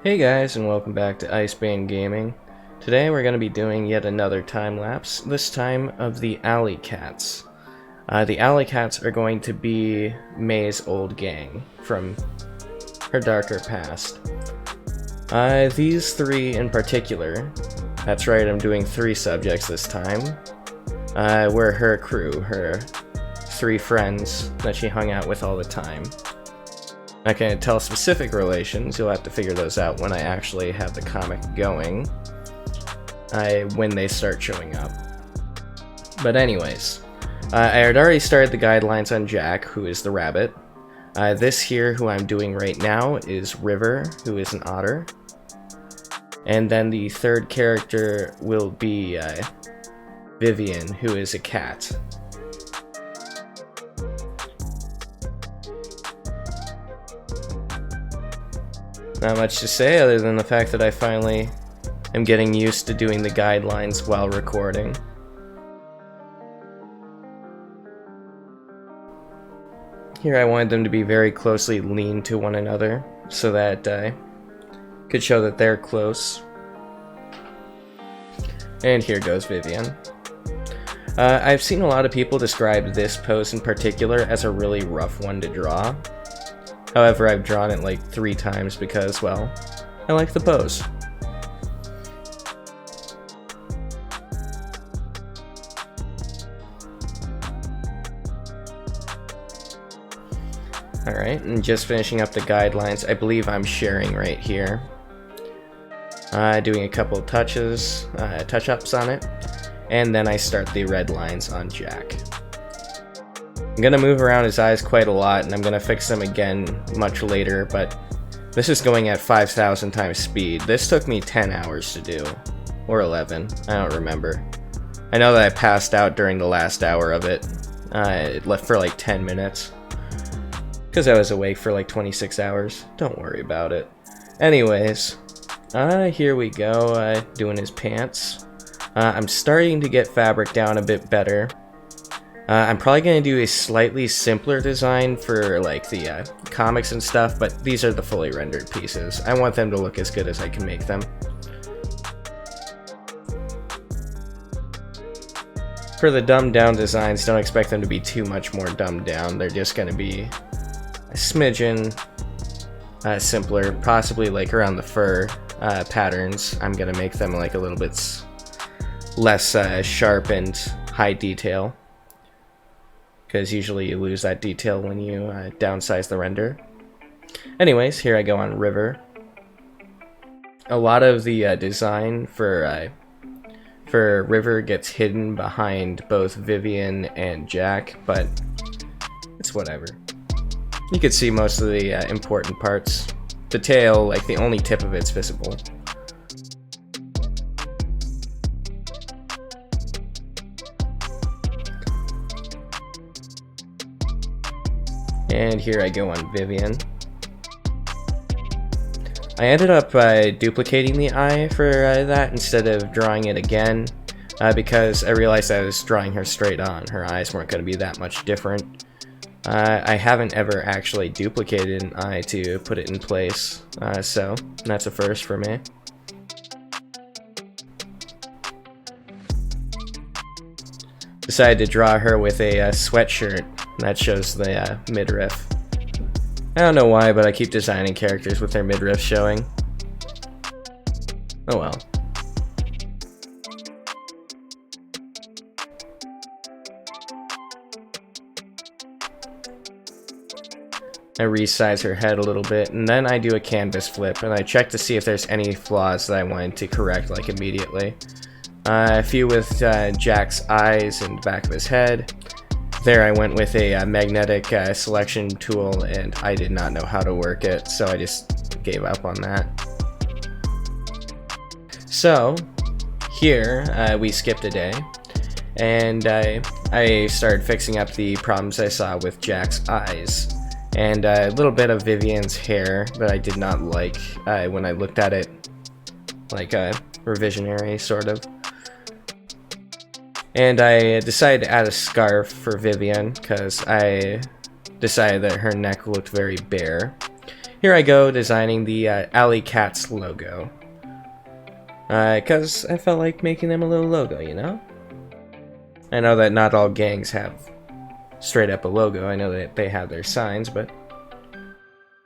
Hey guys, and welcome back to Icebane Gaming. Today we're going to be doing yet another time lapse, this time of the Alley Cats. The Alley Cats are going to be May's old gang from her darker past. These three in particular, that's right, I'm doing three subjects this time, were her crew, her three friends that she hung out with all the time. I can't tell specific relations, you'll have to figure those out when I actually have the comic going, when they start showing up. But anyways, I had already started the guidelines on Jack, who is the rabbit. This here, who I'm doing right now, is River, who is an otter. And then the third character will be Vivian, who is a cat. Not much to say other than the fact that I finally am getting used to doing the guidelines while recording. Here I wanted them to be very closely leaned to one another so that I could show that they're close. And here goes Vivian. I've seen a lot of people describe this pose in particular as a really rough one to draw. However, I've drawn it like 3 times because, well, I like the pose. Alright, and just finishing up the guidelines, I believe I'm sharing right here. Doing a couple touches, touch-ups on it, and then I start the red lines on Jack. I'm gonna move around his eyes quite a lot, and I'm gonna fix them again much later, but this is going at 5,000 times speed. This took me 10 hours to do, or 11, I don't remember. I know that I passed out during the last hour of it. It left for like 10 minutes, because I was awake for like 26 hours. Don't worry about it. Anyways, here we go, doing his pants. I'm starting to get fabric down a bit better. I'm probably going to do a slightly simpler design for like the comics and stuff, but these are the fully rendered pieces. I want them to look as good as I can make them. For the dumbed down designs, don't expect them to be too much more dumbed down. They're just going to be a smidgen simpler, possibly like around the fur patterns. I'm going to make them like a little bit less sharp and high detail, because usually you lose that detail when you downsize the render. Anyways, here I go on River. A lot of the design for River gets hidden behind both Vivian and Jack, but it's whatever. You can see most of the important parts. The tail, like the only tip of it's visible. And here I go on Vivian. I ended up duplicating the eye for that instead of drawing it again, because I realized I was drawing her straight on. Her eyes weren't going to be that much different. I haven't ever actually duplicated an eye to put it in place, so that's a first for me. Decided to draw her with a sweatshirt that shows the midriff. I don't know why, but I keep designing characters with their midriff showing. Oh well. I resize her head a little bit, and then I do a canvas flip, and I check to see if there's any flaws that I wanted to correct like immediately. A few with Jack's eyes and the back of his head. There I went with a magnetic selection tool, and I did not know how to work it, so I just gave up on that. So, here we skipped a day, and I started fixing up the problems I saw with Jack's eyes, and a little bit of Vivian's hair that I did not like when I looked at it, like revisionary sort of. And I decided to add a scarf for Vivian because I decided that her neck looked very bare. here I go designing the Alley Cats logo. Because I felt like making them a little logo, you know? I know that not all gangs have straight up a logo. I know that they have their signs, but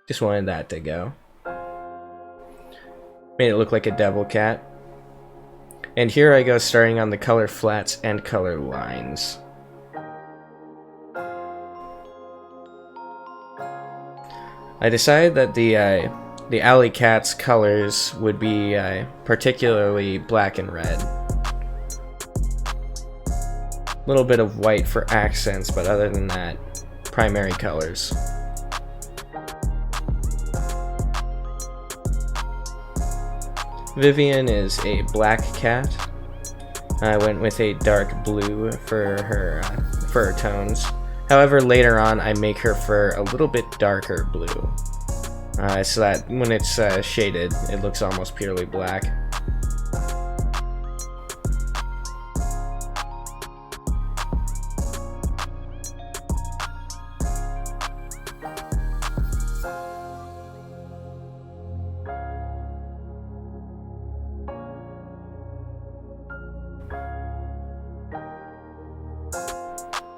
just wanted that to go. Made it look like a devil cat. And here I go starting on the color flats and color lines. I decided that the Alley Cat's colors would be particularly black and red. A little bit of white for accents, but other than that, primary colors. Vivian is a black cat. I went with a dark blue for her fur tones. However, later on I make her fur a little bit darker blue. So that when it's shaded, it looks almost purely black.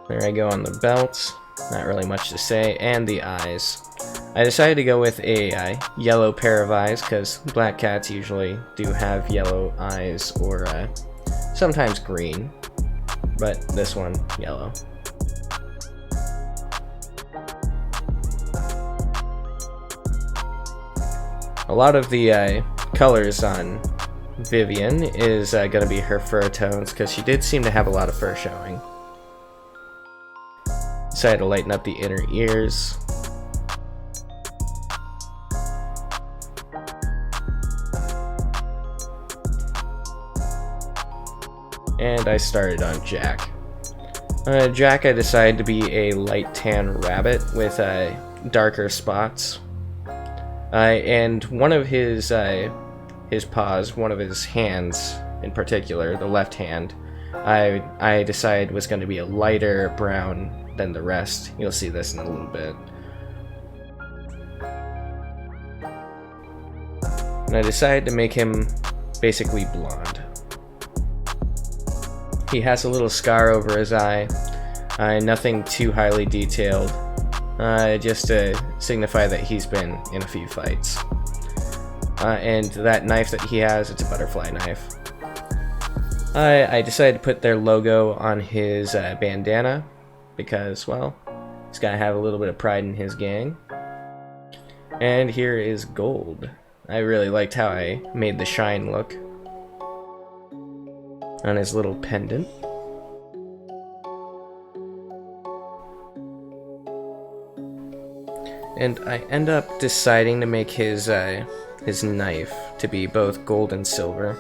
There I go on the belts, not really much to say, and the eyes. I decided to go with a yellow pair of eyes because black cats usually do have yellow eyes or sometimes green, but this one, yellow. A lot of the colors on Vivian is going to be her fur tones because she did seem to have a lot of fur showing. Decided to lighten up the inner ears. And I started on Jack. Jack I decided to be a light tan rabbit with darker spots. And one of his paws, one of his hands in particular, the left hand, I decided was going to be a lighter brown than the rest. You'll see this in a little bit. And I decided to make him basically blonde. He has a little scar over his eye, nothing too highly detailed, just to signify that he's been in a few fights. And that knife that he has, it's a butterfly knife. I decided to put their logo on his bandana, because, well, he's got to have a little bit of pride in his gang. And here is gold. I really liked how I made the shine look on his little pendant. And I end up deciding to make his knife to be both gold and silver.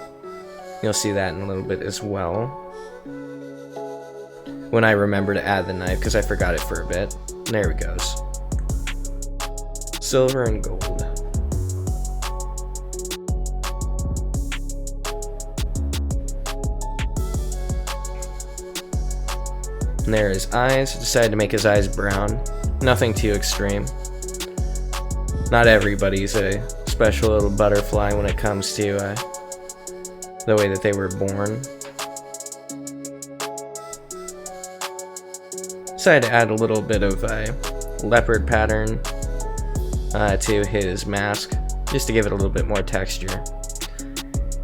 You'll see that in a little bit as well when I remember to add the knife, because I forgot it for a bit. There it goes. Silver and gold. And there are his eyes. Decided to make his eyes brown. Nothing too extreme. Not everybody's a special little butterfly when it comes to the way that they were born. Decided to add a little bit of a leopard pattern to his mask, just to give it a little bit more texture.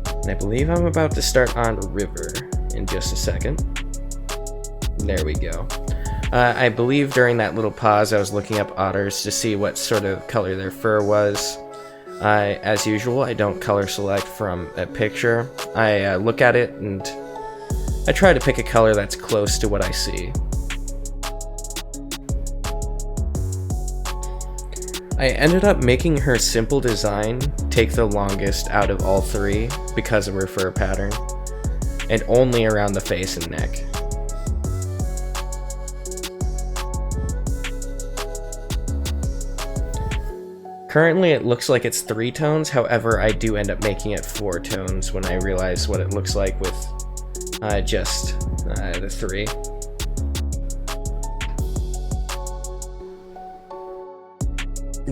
And I believe I'm about to start on River in just a second. There we go. I believe during that little pause I was looking up otters to see what sort of color their fur was. As usual, I don't color select from a picture. I look at it and I try to pick a color that's close to what I see. I ended up making her simple design take the longest out of all three because of her fur pattern, and only around the face and neck. Currently it looks like it's 3 tones, however I do end up making it 4 tones when I realize what it looks like with just the 3.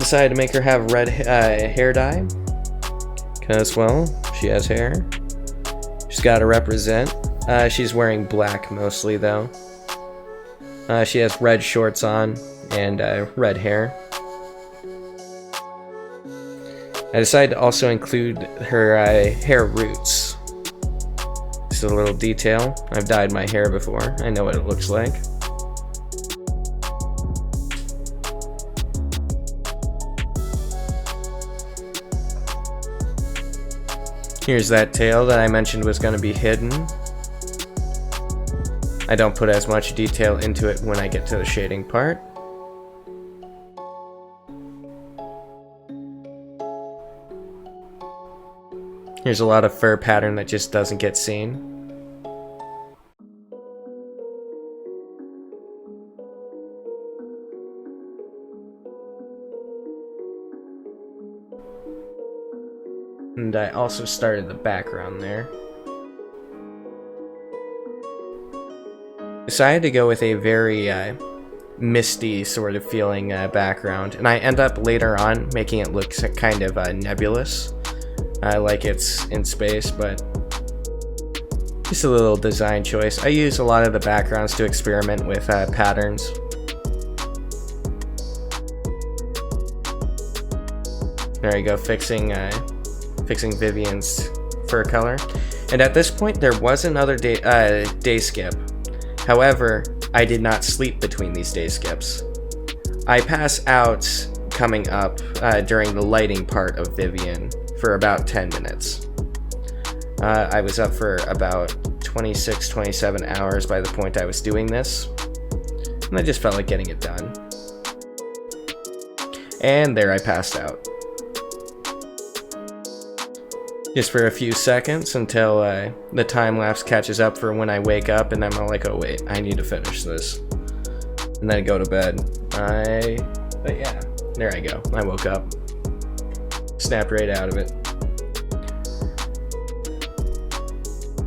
decided to make her have red hair dye. Because, well, she has hair. She's got to represent. She's wearing black mostly, though. She has red shorts on and red hair. I decided to also include her hair roots. Just a little detail. I've dyed my hair before. I know what it looks like. Here's that tail that I mentioned was going to be hidden. I don't put as much detail into it when I get to the shading part. Here's a lot of fur pattern that just doesn't get seen. And I also started the background there. Decided to go with a very misty sort of feeling background, and I end up later on making it look kind of nebulous, like it's in space, but just a little design choice. I use a lot of the backgrounds to experiment with patterns. There you go, fixing Vivian's fur color. And at this point, there was another day skip. However, I did not sleep between these day skips. I pass out coming up during the lighting part of Vivian for about 10 minutes. I was up for about 26, 27 hours by the point I was doing this, and I just felt like getting it done. And there I passed out. Just for a few seconds until the time lapse catches up for when I wake up, and I'm all like, oh wait, I need to finish this. And then I go to bed. But yeah, there I go. I woke up. Snapped right out of it.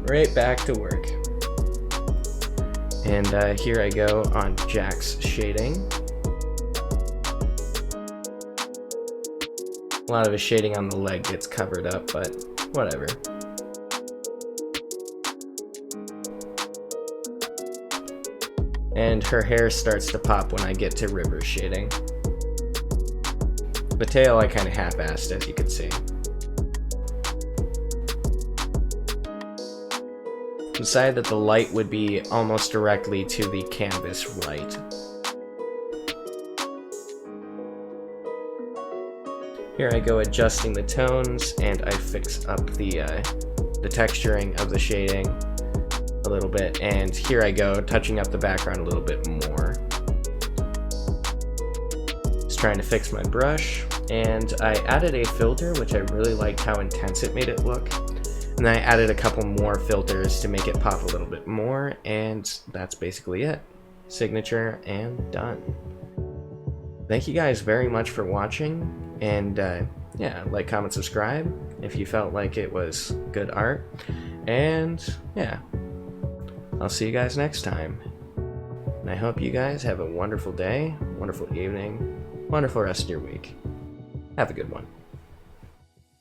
Right back to work. And here I go on Jack's shading. A lot of his shading on the leg gets covered up, but whatever. And her hair starts to pop when I get to River's shading. The tail I kind of half-assed, as you can see. Decided that the light would be almost directly to the canvas right. Here I go adjusting the tones, and I fix up the texturing of the shading a little bit, and here I go touching up the background a little bit more. Just trying to fix my brush, and I added a filter, which I really liked how intense it made it look. And then I added a couple more filters to make it pop a little bit more, and that's basically it. Signature and done. Thank you guys very much for watching, and yeah, like, comment, subscribe if you felt like it was good art, and yeah, I'll see you guys next time. And I hope you guys have a wonderful day, wonderful evening, wonderful rest of your week. Have a good one.